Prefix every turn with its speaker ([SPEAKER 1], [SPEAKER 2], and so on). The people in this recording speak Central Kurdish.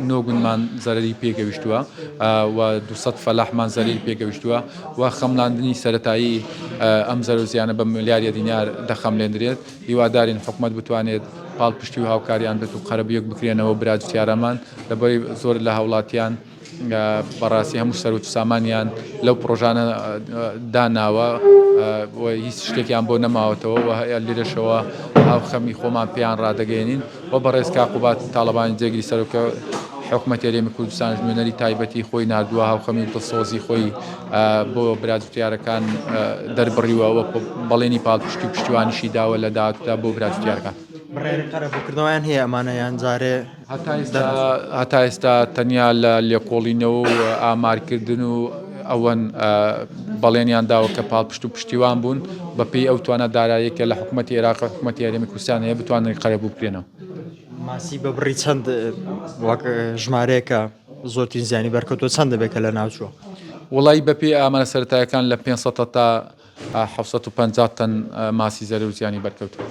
[SPEAKER 1] 9 زەرەری پێگەویشتووە و 200 فەلاحمان زەرری پێگەویشتووە و خەملاندنی سەرەتایی ئەم زەرۆ زیانە بە ملیارە دینار دەخەملێنرێت. هیوادارین حکوومەت بتوانێت پاڵپشتی و هاوکاریان بێت و قەرەبیەک بکرێنەوە براجتیارەمان لەبەری زۆر لە هاوڵاتیان بەڕاستی هەموو سەرۆک سامانیان لەو پرۆژانە داناوە هیچ شتێکیان بۆ نەماوەتەوە و هەیە لێرەشەوە ئاو خەمی خۆمان پێیان ڕدەگەێنین و بەڕێز کاقوبات تاڵەبانی جێگیری سەرۆکە حکوومەت هەرێمی کوردستان ژمێنەری تایبەتی خۆی نردووە هاوخەمی دڵسۆزی خۆی بۆ براجتیارەکان دەربڕیوە و بەڵێنی پاڵپشتی و پشتیوانیشی داوە لە داهاتوودا بۆ براجتیارەکان.
[SPEAKER 2] قەرەبووکردنەوەیان هەیە ئەمانەیان جارێ
[SPEAKER 1] هەتا ئێستا تەنیا لە لێکۆڵینەوە و ئامارکردن و ئەوەن بەڵێنیان داوە کە پاڵپشت و پشتیوان بوون بەپێی ئەو توانە داراییەکە لە حکوومەتی عێراق و حکوومەتی هەرێمی کوردستان هەیە بتوانن قەرەبوو بکرێنەوە.
[SPEAKER 2] ماسی بە بڕی چەند وەک ژمارەیەکە زۆرترین زیانی بەرکەوتووە چەند دەبێت کە لە ناوچووە؟
[SPEAKER 1] وڵی بەپێی ئامانە سەرەتاییەکان لە 500 تا 750 تەن ماسی زەرەر و زیانی بەرکەوتووە.